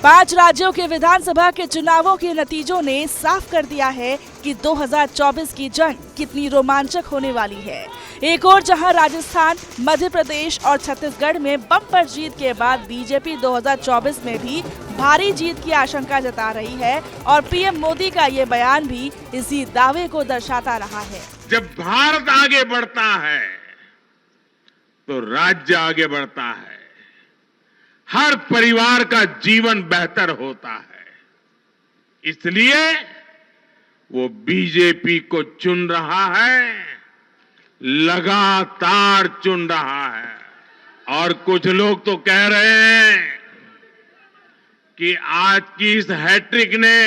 5 राज्यों के विधानसभा के चुनावों के नतीजों ने साफ कर दिया है कि 2024 की जंग कितनी रोमांचक होने वाली है। एक और जहां राजस्थान, मध्य प्रदेश और छत्तीसगढ़ में बम्पर जीत के बाद बीजेपी 2024 में भी भारी जीत की आशंका जता रही है और पीएम मोदी का ये बयान भी इसी दावे को दर्शाता रहा है। जब भारत आगे बढ़ता है तो राज्य आगे बढ़ता है, हर परिवार का जीवन बेहतर होता है। इसलिए वो बीजेपी को चुन रहा है, लगातार चुन रहा है। और कुछ लोग तो कह रहे हैं कि आज की इस हैट्रिक ने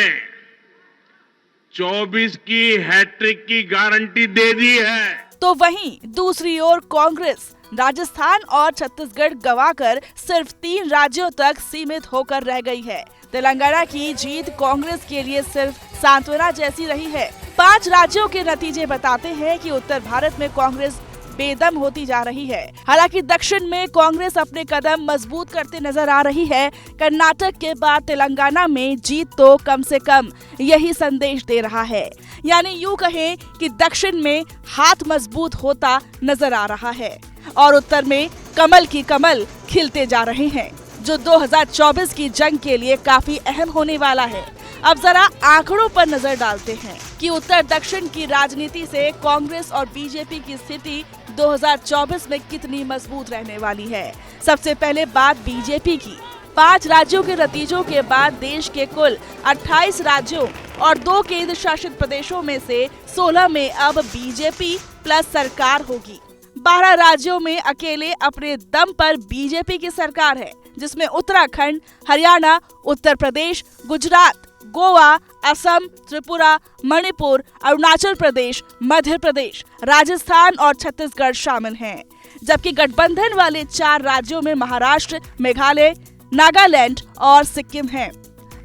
24 की हैट्रिक की गारंटी दे दी है। तो वहीं दूसरी ओर कांग्रेस राजस्थान और छत्तीसगढ़ गंवाकर सिर्फ 3 राज्यों तक सीमित होकर रह गई है। तेलंगाना की जीत कांग्रेस के लिए सिर्फ सांत्वना जैसी रही है। 5 राज्यों के नतीजे बताते हैं कि उत्तर भारत में कांग्रेस बेदम होती जा रही है। हालांकि दक्षिण में कांग्रेस अपने कदम मजबूत करते नजर आ रही है। कर्नाटक के बाद तेलंगाना में जीत तो कम से कम यही संदेश दे रहा है। यानी यूं कहें कि दक्षिण में हाथ मजबूत होता नजर आ रहा है और उत्तर में कमल की कमल खिलते जा रहे हैं, जो 2024 की जंग के लिए काफी अहम होने वाला है। अब जरा आंकड़ों पर नजर डालते हैं कि उत्तर दक्षिण की राजनीति से कांग्रेस और बीजेपी की स्थिति 2024 में कितनी मजबूत रहने वाली है। सबसे पहले बात बीजेपी की। 5 राज्यों के नतीजों के बाद देश के कुल 28 राज्यों और 2 केंद्र शासित प्रदेशों में से 16 में अब बीजेपी प्लस सरकार होगी। 12 राज्यों में अकेले अपने दम पर बीजेपी की सरकार है, जिसमें उत्तराखंड, हरियाणा, उत्तर प्रदेश, गुजरात, गोवा, असम, त्रिपुरा, मणिपुर, अरुणाचल प्रदेश, मध्य प्रदेश, राजस्थान और छत्तीसगढ़ शामिल हैं। जबकि गठबंधन वाले 4 राज्यों में महाराष्ट्र, मेघालय, नागालैंड और सिक्किम हैं।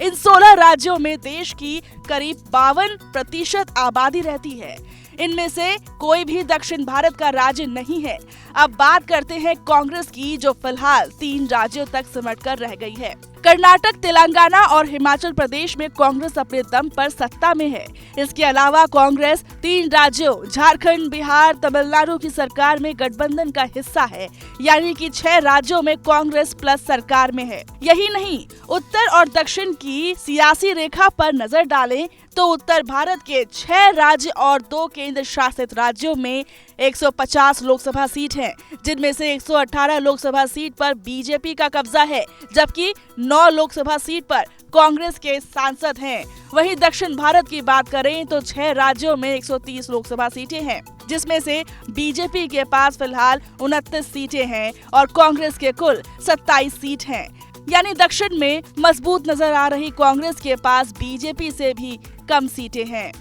इन 16 राज्यों में देश की करीब 52% आबादी रहती है। इनमें से कोई भी दक्षिण भारत का राज्य नहीं है। अब बात करते हैं कांग्रेस की, जो फिलहाल 3 राज्यों तक सिमट कर रह गई है। कर्नाटक, तेलंगाना और हिमाचल प्रदेश में कांग्रेस अपने दम पर सत्ता में है। इसके अलावा कांग्रेस 3 राज्यों झारखंड, बिहार, तमिलनाडु की सरकार में गठबंधन का हिस्सा है, यानी कि 6 राज्यों में कांग्रेस प्लस सरकार में है। यही नहीं, उत्तर और दक्षिण की सियासी रेखा पर नजर डालें तो उत्तर भारत के 6 राज्य और 2 केंद्र शासित राज्यों में 150 लोकसभा सीट हैं, जिनमें से 118 लोकसभा सीट पर बीजेपी का कब्जा है, जबकि 9 लोकसभा सीट पर कांग्रेस के सांसद हैं। वहीं दक्षिण भारत की बात करें तो 6 राज्यों में 130 लोकसभा सीटें हैं, जिसमें से बीजेपी के पास फिलहाल 29 सीटें हैं और कांग्रेस के कुल 27 सीट हैं। यानी दक्षिण में मजबूत नजर आ रही कांग्रेस के पास बीजेपी से भी कम सीटें हैं।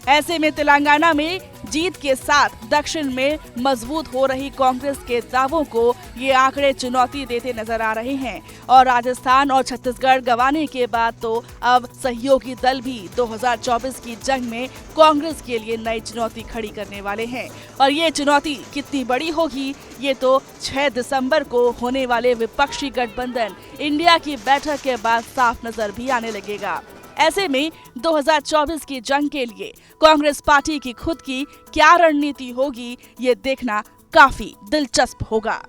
ऐसे में तेलंगाना में जीत के साथ दक्षिण में मजबूत हो रही कांग्रेस के दावों को ये आंकड़े चुनौती देते नजर आ रहे हैं और राजस्थान और छत्तीसगढ़ गंवाने के बाद तो अब सहयोगी दल भी 2024 की जंग में कांग्रेस के लिए नई चुनौती खड़ी करने वाले हैं। और ये चुनौती कितनी बड़ी होगी, ये तो 6 दिसंबर को होने वाले विपक्षी गठबंधन इंडिया की बैठक के बाद साफ नजर भी आने लगेगा। ऐसे में 2024 की जंग के लिए कांग्रेस पार्टी की खुद की क्या रणनीति होगी, ये देखना काफी दिलचस्प होगा।